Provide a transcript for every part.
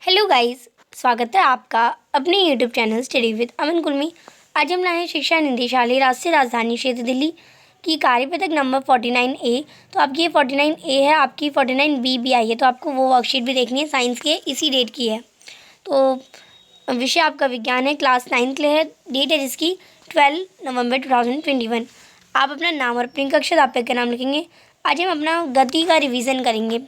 Hello guys, स्वागत है आपका अपने यूट्यूब चैनल स्टडी विद अमन कुल में। आज हम लाए हैं शिक्षा निदेशालय राष्ट्रीय राजधानी क्षेत्र दिल्ली की कार्यपत्रक नंबर 49A। तो आपकी ये 49A है, आपकी 49B भी आई है, तो आपको वो वर्कशीट भी देखनी है। साइंस के इसी डेट की है। तो विषय आपका विज्ञान है, क्लास 9 के लिए है। डेट है जिसकी 12 नवंबर 2021। आप अपना नाम और अपनी कक्षा अध्यापक का नाम लिखेंगे। आज हम अपना गति का रिवीजन करेंगे।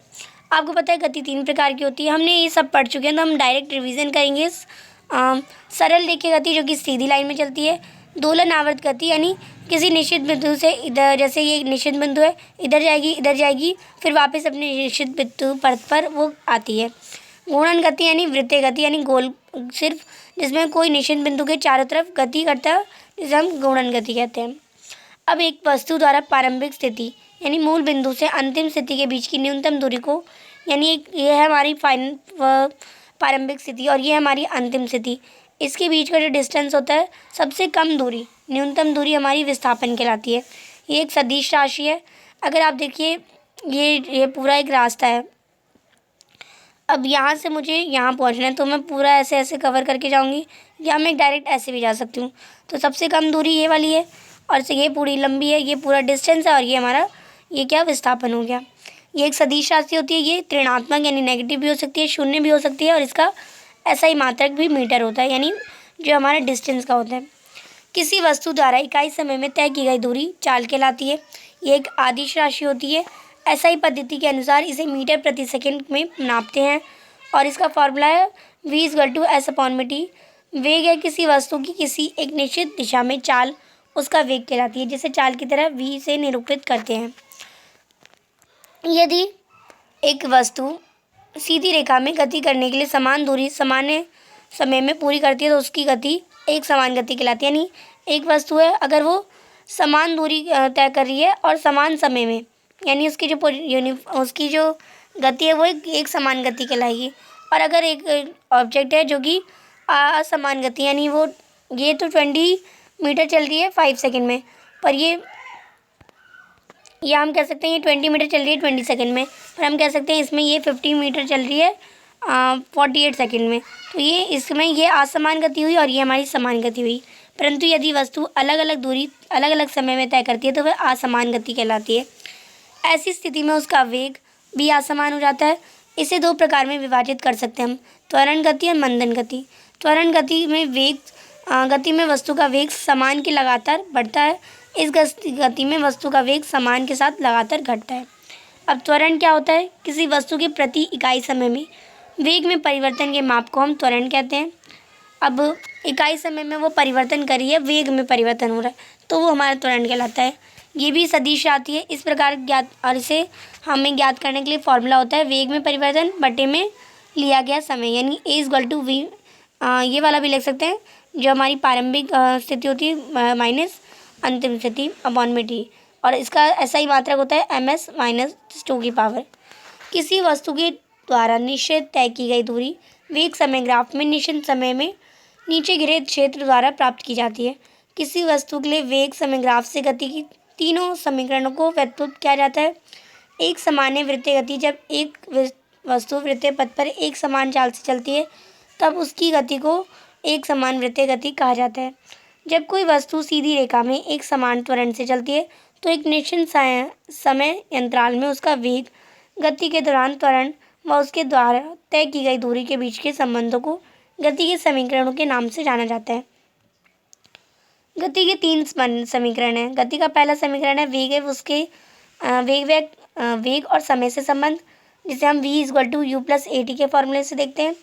आपको पता है गति 3 प्रकार की होती है, हमने ये सब पढ़ चुके हैं, तो हम डायरेक्ट रिवीजन करेंगे। सरल रेखीय गति जो कि सीधी लाइन में चलती है। दोलन आवर्त गति यानी किसी निश्चित बिंदु से इधर, जैसे ये एक निश्चित बिंदु है, इधर जाएगी फिर वापस अपने निश्चित बिंदु पर वो आती है। घूर्णन गति यानी वृत्तीय गति यानी गोल, सिर्फ जिसमें कोई निश्चित बिंदु के चारों तरफ गति करता है, जिसे हम घूर्णन गति कहते हैं। अब एक वस्तु द्वारा प्रारंभिक स्थिति यानी मूल बिंदु से अंतिम स्थिति के बीच की न्यूनतम दूरी को, यानी ये है हमारी फाइनल प्रारंभिक स्थिति और ये है हमारी अंतिम स्थिति, इसके बीच का जो डिस्टेंस होता है, सबसे कम दूरी, न्यूनतम दूरी हमारी विस्थापन कहलाती है। ये एक सदिश राशि है। अगर आप देखिए ये पूरा एक रास्ता है। अब यहाँ से मुझे यहाँ पहुँचना है, तो मैं पूरा ऐसे ऐसे कवर करके जाऊँगी, या मैं डायरेक्ट ऐसे भी जा सकती हूँ। तो सबसे कम दूरी ये वाली है और ये पूरी लंबी है, ये पूरा डिस्टेंस है, और ये हमारा ये क्या विस्थापन हो गया। ये एक सदिश राशि होती है। ये ऋणात्मक यानी नेगेटिव भी हो सकती है, शून्य भी हो सकती है, और इसका SI मात्रक भी मीटर होता है, यानी जो हमारा डिस्टेंस का होता है। किसी वस्तु द्वारा इकाई समय में तय की गई दूरी चाल कहलाती है। ये एक आदिश राशि होती है। SI पद्धति के अनुसार इसे मीटर प्रति सेकंड में नापते हैं, और इसका फॉर्मूला है V=S/t। वेग है किसी वस्तु की किसी एक निश्चित दिशा में चाल, उसका वेग कहलाती है, जिसे चाल की तरह V से निरूपित करते हैं। यदि एक वस्तु सीधी रेखा में गति करने के लिए समान दूरी सामान्य समय में पूरी करती है, तो उसकी गति एक समान गति कहलाती है। यानी एक वस्तु है, अगर वो समान दूरी तय कर रही है और समान समय में, यानी उसकी जो गति है वो एक समान गति कहलाएगी। और अगर एक ऑब्जेक्ट है जो कि असमान गति, यानी ये तो 20 मीटर चल रही है 5 सेकंड में, पर या हम कह सकते हैं ये 20 मीटर चल रही है 20 सेकंड में, और हम कह सकते हैं इसमें ये 50 मीटर चल रही है 48 सेकंड में। तो ये इसमें ये असमान गति हुई और ये हमारी समान गति हुई। परंतु यदि वस्तु अलग अलग दूरी अलग अलग समय में तय करती है, तो वह असमान गति कहलाती है। ऐसी स्थिति में उसका वेग भी असमान हो जाता है। इसे 2 प्रकार में विभाजित कर सकते हैं हम, त्वरण गति और मंदन गति। त्वरण गति में वस्तु का वेग समान के लगातार बढ़ता है। इस गति में वस्तु का वेग समान के साथ लगातार घटता है। अब त्वरण क्या होता है? किसी वस्तु के प्रति इकाई समय में वेग में परिवर्तन के माप को हम त्वरण कहते हैं। अब इकाई समय में वो परिवर्तन कर रही है, वेग में परिवर्तन हो रहा है, तो वो हमारा त्वरण कहलाता है। ये भी सदिश आती है इस प्रकार ज्ञात, और इसे हमें ज्ञात करने के लिए फॉर्मूला होता है वेग में परिवर्तन बटे में लिया गया समय, यानी A=V। ये वाला भी लिख सकते हैं, जो हमारी प्रारंभिक स्थिति होती है माइनस अंतिम स्थिति अपॉन में T, और इसका SI मात्रक होता है MS-2 की पावर। किसी वस्तु के द्वारा निश्चित तय की गई दूरी वेग समय ग्राफ में निश्चित समय में नीचे गिरे क्षेत्र द्वारा प्राप्त की जाती है। किसी वस्तु के लिए वेग समय ग्राफ से गति की तीनों समीकरणों को व्युत्पन्न किया जाता है। एक सामान्य वृत्तीय गति, जब एक वस्तु वृत्तीय पथ पर एक समान चाल से चलती है, तब उसकी गति को एक समान वृत्तीय गति कहा जाता है। जब कोई वस्तु सीधी रेखा में एक समान त्वरण से चलती है, तो एक निश्चित समय अंतराल में उसका वेग गति के दौरान त्वरण व उसके द्वारा तय की गई दूरी के बीच के संबंधों को गति के समीकरणों के नाम से जाना जाता है। गति के 3 समीकरण हैं। गति का पहला समीकरण है वेग है उसके वेग और समय से संबंध, जिसे हम V=U+AT के फॉर्मूले से देखते हैं।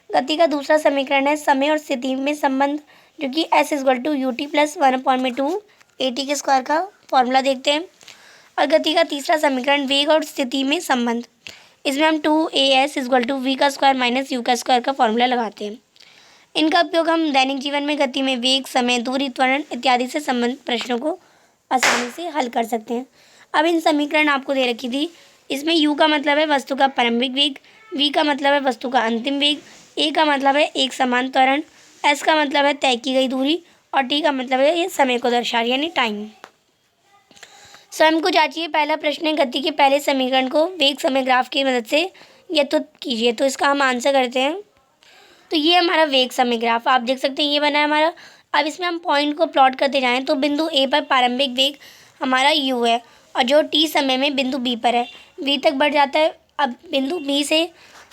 गति का दूसरा समीकरण है समय और स्थिति में संबंध, जो कि S=UT+1/2AT के स्क्वायर का फॉर्मूला देखते हैं। और गति का तीसरा समीकरण वेग और स्थिति में संबंध, इसमें हम 2AS=V² - U² का फॉर्मूला लगाते हैं। इनका उपयोग हम दैनिक जीवन में गति में वेग, समय, दूरी, त्वरण इत्यादि से संबंधित प्रश्नों को आसानी से हल कर सकते हैं। अब इन समीकरण आपको दे रखी थी। इसमें U का मतलब है वस्तु का प्रारंभिक वेग, V का मतलब है वस्तु का अंतिम वेग, A का मतलब है एक समान त्वरण, S का मतलब है तय की गई दूरी, और T का मतलब है ये समय को दर्शा रही है, यानी टाइम। स्वयं को जांचिए। पहला प्रश्न है गति के पहले समीकरण को वेग समय ग्राफ की मदद से यथोचित कीजिए। तो इसका हम आंसर करते हैं। तो ये हमारा वेग समय ग्राफ आप देख सकते हैं, ये बना है हमारा। अब इसमें हम पॉइंट को प्लॉट करते जाएँ तो बिंदु ए पर प्रारंभिक वेग हमारा u है और जो t समय में बिंदु b पर है v तक बढ़ जाता है। अब बिंदु b से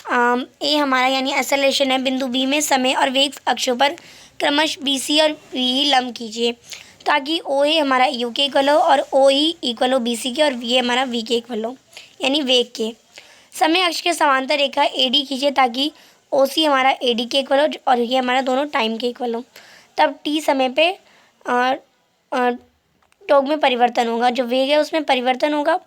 ए हमारा यानी एक्सेलरेशन है, बिंदु बी में समय और वेग अक्षों पर क्रमशः बी सी और वी लंब कीजिए ताकि ओ ए हमारा यू के इक्वल हो और ओ ई इक्वल हो बी सी के और वी हमारा वी के इक्वल हो यानी वेग के। समय अक्ष के समांतर रेखा ए डी खींचे ताकि ओ सी हमारा ए डी के इक्वल हो और ये हमारा दोनों टाइम के इक्वल हो। तब टी समय पे टोग में परिवर्तन होगा, जो वेग है उसमें परिवर्तन होगा।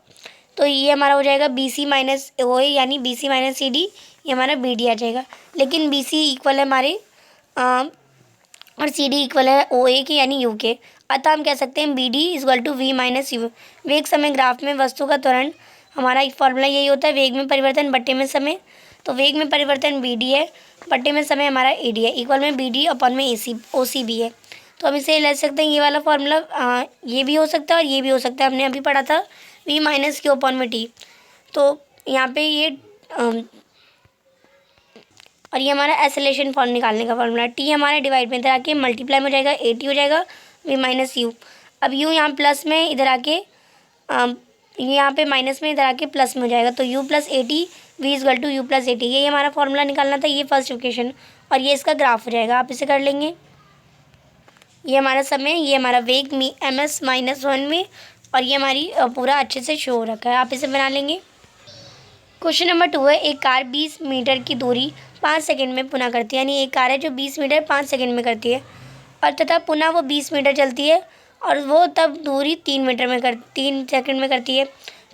तो ये हमारा हो जाएगा B C minus O A यानी B C minus C D, ये हमारा बी डी आ जाएगा। लेकिन बी सी इक्वल है हमारे और सी डी इक्वल है ओ ए के यानी यू के। अतः हम कह सकते हैं B D equal to v minus u. वेग समय ग्राफ में वस्तु का त्वरण हमारा एक फॉर्मूला यही होता है, वेग में परिवर्तन बट्टे में समय। तो वेग में परिवर्तन बी डी है, बट्टे में समय हमारा ए डी है, इक्वल में बी डी अपॉन में ए सी ओ सी बी है। तो हम इसे ले सकते हैं, ये वाला फॉर्मूला ये भी हो सकता है और ये भी हो सकता है। हमने अभी पढ़ा था वी माइनस क्यू अपॉन में टी। तो यहाँ पे ये और ये हमारा एक्सेलरेशन फॉर्म निकालने का फॉर्मूला। टी हमारा डिवाइड में इधर आके मल्टीप्लाई में हो जाएगा, ए टी हो जाएगा वी माइनस यू। अब यू यहाँ प्लस में इधर आके यहाँ पे माइनस में इधर आके प्लस में हो जाएगा। तो u plus a t v equal to u plus a t, ये हमारा फॉर्मूला निकालना था, ये फर्स्ट इक्वेशन और ये इसका ग्राफ हो जाएगा। आप इसे कर लेंगे। ये हमारा समय, ये हमारा वेग एम एस माइनस 1 में और ये हमारी पूरा अच्छे से शो हो रखा है। आप इसे बना लेंगे। क्वेश्चन नंबर 2 है, एक कार 20 मीटर की दूरी 5 सेकंड में पुनः करती है, यानी एक कार है जो 20 मीटर 5 सेकंड में करती है और तथा पुनः वो 20 मीटर चलती है और वो तब दूरी 3 सेकंड में करती है।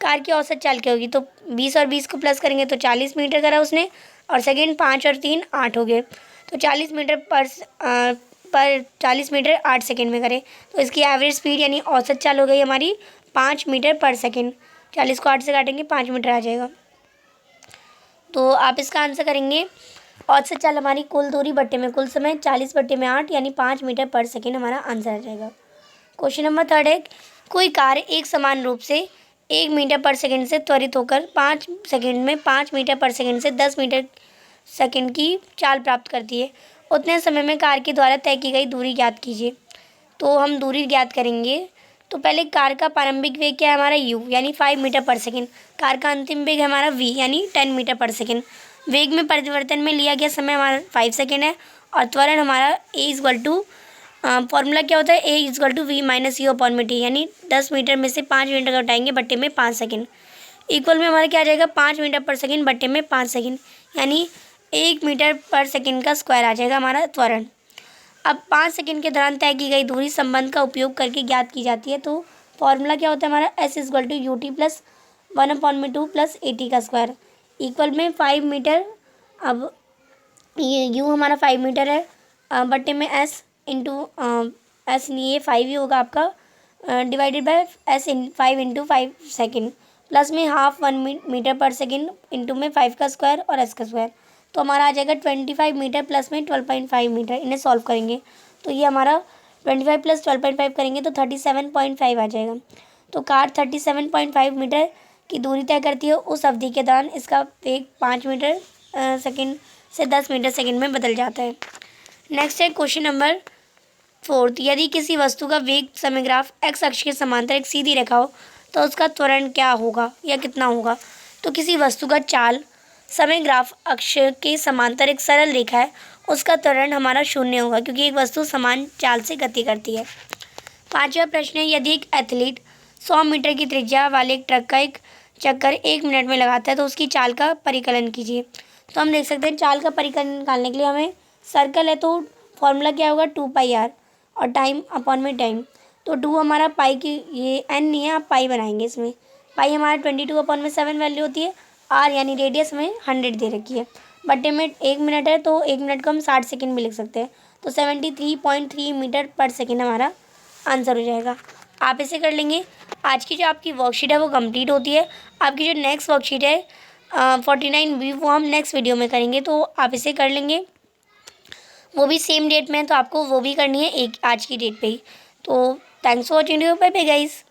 कार की औसत चाल क्या होगी? तो 20 और 20 को प्लस करेंगे तो 40 मीटर करा उसने और सेकंड 5 और 3 8 हो गए। तो 40 मीटर पर 40 मीटर 8 सेकंड में करें तो इसकी एवरेज स्पीड यानी औसत चाल हो गई हमारी 5 मीटर पर सेकंड। 40 को 8 से काटेंगे 5 मीटर आ जाएगा। तो आप इसका आंसर करेंगे औसत चाल हमारी कुल दूरी बट्टे में कुल समय 40 बट्टे में 8 यानी 5 मीटर पर सेकंड हमारा आंसर आ जाएगा। क्वेश्चन नंबर 3 है, कोई कार एक समान रूप से 1 मीटर पर सेकंड से त्वरित होकर 5 सेकंड में 5 मीटर पर सेकंड से 10 मीटर सेकंड की चाल प्राप्त करती है। उतने समय में कार के द्वारा तय की गई दूरी ज्ञात कीजिए। तो हम दूरी ज्ञात करेंगे। तो पहले कार का प्रारंभिक वेग क्या है हमारा u यानी 5 मीटर पर सेकंड। कार का अंतिम वेग है हमारा v यानी 10 मीटर पर सेकंड। वेग में परिवर्तन में लिया गया समय हमारा 5 सेकंड है और त्वरण हमारा a इक्वल टू फॉर्मूला क्या होता है a equal to v minus u upon में टी, यानी 10 मीटर में से 5 मीटर का उठाएंगे बट्टे में 5 सेकंड। इक्वल में हमारा क्या आ जाएगा 5 मीटर पर सेकंड बट्टे में 5 सेकंड यानी 1 मीटर पर सेकंड का स्क्वायर आ जाएगा हमारा त्वरण। अब 5 सेकंड के दौरान तय की गई दूरी संबंध का उपयोग करके ज्ञात की जाती है। तो फॉर्मूला क्या होता है हमारा s equal to u t plus 1/2 plus a t का स्क्वायर इक्वल में 5 मीटर। अब ये u हमारा 5 मीटर है बट्टे में s इंटू एस ये 5 ही होगा आपका divided by s in 5 into 5 second plus में हाफ 1 मीटर पर सेकेंड इंटू में 5 का स्क्वायर और s का स्क्वायर। तो हमारा आ जाएगा 25 मीटर प्लस में 12.5 मीटर। इन्हें सॉल्व करेंगे तो ये हमारा 25 प्लस 12.5 करेंगे तो 37.5 आ जाएगा। तो कार 37.5 मीटर की दूरी तय करती है। उस अवधि के दौरान इसका वेग 5 मीटर सेकंड से 10 मीटर सेकंड में बदल जाता है। नेक्स्ट है क्वेश्चन नंबर 4, यदि किसी वस्तु का वेग समय ग्राफ एक्स अक्ष के समांतर एक सीधी रेखा हो तो उसका त्वरण क्या होगा या कितना होगा? तो किसी वस्तु का चाल समय ग्राफ अक्ष के समांतर एक सरल रेखा है, उसका त्वरण हमारा 0 होगा क्योंकि एक वस्तु समान चाल से गति करती है। 5वां प्रश्न है, यदि एक एथलीट 100 मीटर की त्रिज्या वाले एक ट्रक का एक चक्कर 1 मिनट में लगाता है तो उसकी चाल का परिकलन कीजिए। तो हम देख सकते हैं चाल का परिकलन निकालने के लिए हमें सर्कल है तो फॉर्मूला क्या होगा 2πr और टाइम अपॉन में टाइम। तो 2 हमारा पाई की ये n नहीं है, आप पाई बनाएंगे इसमें। पाई हमारा 22/7 वैल्यू होती है। r यानी रेडियस में 100 दे रखी है बट्टे में 1 मिनट है तो 1 मिनट को हम 60 सेकंड भी लिख सकते हैं। तो 73.3 मीटर पर सेकंड हमारा आंसर हो जाएगा। आप इसे कर लेंगे। आज की जो आपकी वर्कशीट है वो कंप्लीट होती है। आपकी जो नेक्स्ट वर्कशीट है 49B वो हम नेक्स्ट वीडियो में करेंगे, तो आप इसे कर लेंगे। वो भी सेम डेट में है तो आपको वो भी करनी है एक आज की डेट पे ही। तो thanks for watching, bye bye guys.